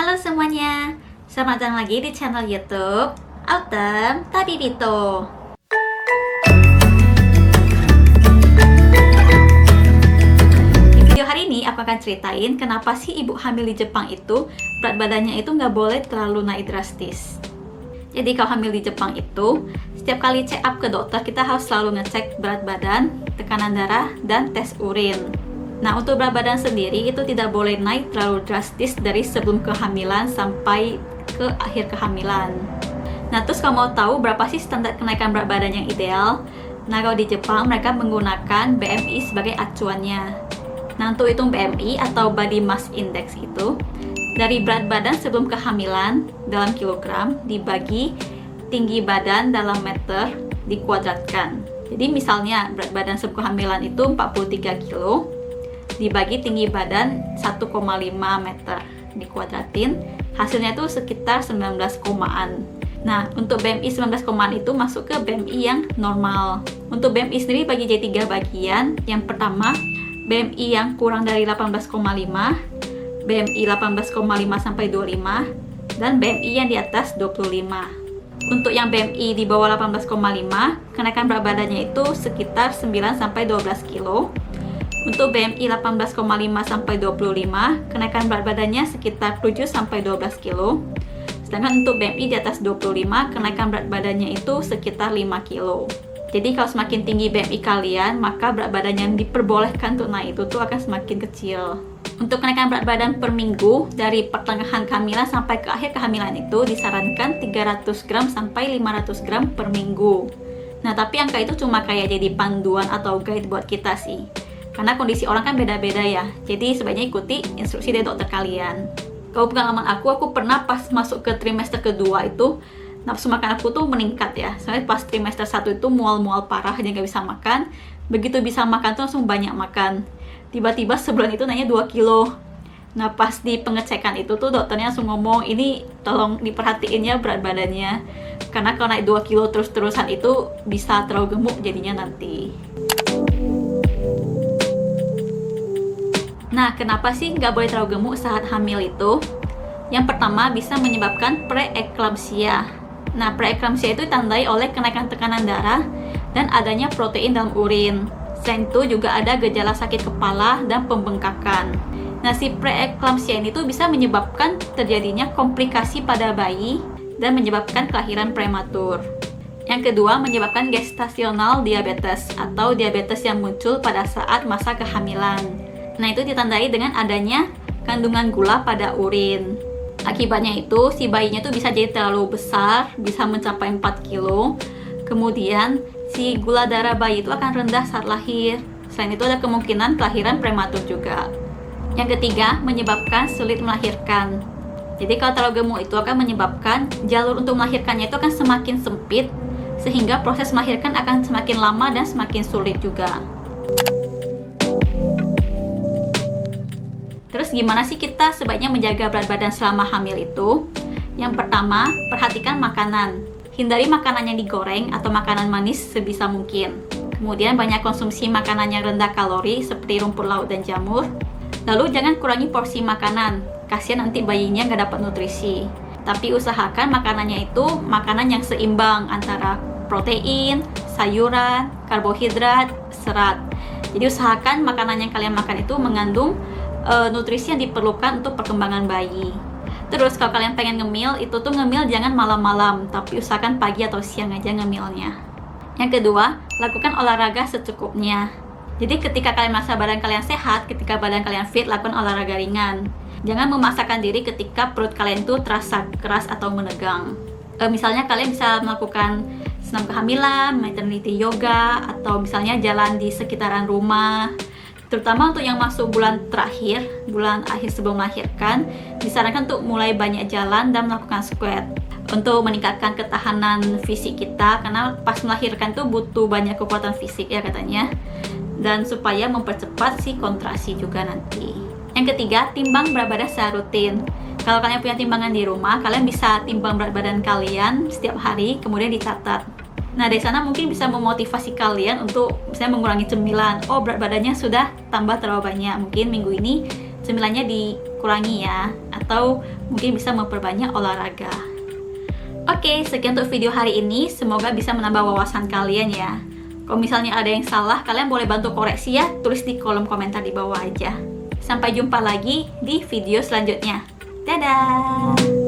Halo semuanya, selamat datang lagi di channel YouTube Autumn Tabibito. Di video hari ini aku akan ceritain kenapa sih ibu hamil di Jepang itu berat badannya itu nggak boleh terlalu naik drastis. Jadi kalau hamil di Jepang itu setiap kali check up ke dokter kita harus selalu ngecek berat badan, tekanan darah, dan tes urin. Nah, untuk berat badan sendiri itu tidak boleh naik terlalu drastis dari sebelum kehamilan sampai ke akhir kehamilan. Nah, terus kalau mau tahu berapa sih standar kenaikan berat badan yang ideal? Nah, kalau di Jepang mereka menggunakan BMI sebagai acuannya. Nah, untuk hitung BMI atau Body Mass Index itu dari berat badan sebelum kehamilan dalam kilogram dibagi tinggi badan dalam meter dikuadratkan. Jadi misalnya berat badan sebelum kehamilan itu 43 kilo dibagi tinggi badan 1,5 meter dikuadratin, hasilnya itu sekitar 19 komaan. Nah, untuk BMI 19 komaan itu masuk ke BMI yang normal. Untuk BMI sendiri bagi jadi 3 bagian. Yang pertama, BMI yang kurang dari 18,5, BMI 18,5 sampai 25, dan BMI yang di atas 25. Untuk yang BMI di bawah 18,5, kenaikan berat badannya itu sekitar 9 sampai 12 kilo. Untuk BMI 18,5 sampai 25, kenaikan berat badannya sekitar 7 sampai 12 kilo. Sedangkan untuk BMI di atas 25, kenaikan berat badannya itu sekitar 5 kilo. Jadi kalau semakin tinggi BMI kalian, maka berat badan yang diperbolehkan untuk naik itu tuh akan semakin kecil. Untuk kenaikan berat badan per minggu dari pertengahan kehamilan sampai ke akhir kehamilan itu disarankan 300 gram sampai 500 gram per minggu. Nah, tapi angka itu cuma kayak jadi panduan atau guide buat kita sih. Karena kondisi orang kan beda-beda ya, jadi sebaiknya ikuti instruksi dari dokter kalian. Kalau pengalaman aku pernah pas masuk ke trimester kedua itu nafsu makan aku tuh meningkat ya. Soalnya pas trimester 1 itu mual-mual parah, jadi nggak bisa makan. Begitu bisa makan tuh langsung banyak makan. Tiba-tiba sebulan itu naiknya 2 kilo. Nah, pas di pengecekan itu tuh dokternya langsung ngomong, ini tolong diperhatiin ya berat badannya. Karena kalau naik 2 kilo terus-terusan itu bisa terlalu gemuk jadinya nanti. Nah, kenapa sih nggak boleh terlalu gemuk saat hamil itu? Yang pertama, bisa menyebabkan preeklamsia. Nah, preeklamsia itu ditandai oleh kenaikan tekanan darah dan adanya protein dalam urin. Selain itu juga ada gejala sakit kepala dan pembengkakan. Nah, si preeklamsia ini tuh bisa menyebabkan terjadinya komplikasi pada bayi dan menyebabkan kelahiran prematur. Yang kedua, menyebabkan gestasional diabetes atau diabetes yang muncul pada saat masa kehamilan. Nah, itu ditandai dengan adanya kandungan gula pada urin. Akibatnya itu, si bayinya tuh bisa jadi terlalu besar, bisa mencapai 4 kilo. Kemudian, si gula darah bayi itu akan rendah saat lahir. Selain itu, ada kemungkinan kelahiran prematur juga. Yang ketiga, menyebabkan sulit melahirkan. Jadi, kalau terlalu gemuk itu akan menyebabkan jalur untuk melahirkannya itu akan semakin sempit, sehingga proses melahirkan akan semakin lama dan semakin sulit juga. Terus gimana sih kita sebaiknya menjaga berat badan selama hamil itu? Yang pertama, perhatikan makanan. Hindari makanan yang digoreng atau makanan manis sebisa mungkin. Kemudian banyak konsumsi makanan yang rendah kalori seperti rumput laut dan jamur. Lalu jangan kurangi porsi makanan, kasihan nanti bayinya nggak dapat nutrisi. Tapi usahakan makanannya itu makanan yang seimbang antara protein, sayuran, karbohidrat, serat. Jadi usahakan makanan yang kalian makan itu mengandung nutrisi yang diperlukan untuk perkembangan bayi. Terus kalau kalian pengen ngemil, itu tuh ngemil jangan malam-malam, tapi usahakan pagi atau siang aja ngemilnya. Yang kedua, lakukan olahraga secukupnya. Jadi ketika kalian merasa badan kalian sehat, ketika badan kalian fit, lakukan olahraga ringan. Jangan memaksakan diri ketika perut kalian tuh terasa keras atau menegang. Misalnya kalian bisa melakukan senam kehamilan, maternity yoga, atau misalnya jalan di sekitaran rumah. Terutama untuk yang masuk bulan terakhir, bulan akhir sebelum melahirkan, disarankan untuk mulai banyak jalan dan melakukan squat untuk meningkatkan ketahanan fisik kita, karena pas melahirkan tuh butuh banyak kekuatan fisik ya katanya, dan supaya mempercepat si kontraksi juga nanti. Yang ketiga, timbang berat badan secara rutin. Kalau kalian punya timbangan di rumah, kalian bisa timbang berat badan kalian setiap hari, kemudian dicatat. Nah, dari sana mungkin bisa memotivasi kalian untuk misalnya mengurangi cemilan. Oh, berat badannya sudah tambah terlalu banyak. Mungkin minggu ini cemilannya dikurangi ya, atau mungkin bisa memperbanyak olahraga. Oke, sekian untuk video hari ini. Semoga bisa menambah wawasan kalian ya. Kalau misalnya ada yang salah, kalian boleh bantu koreksi ya, tulis di kolom komentar di bawah aja. Sampai jumpa lagi di video selanjutnya. Dadah!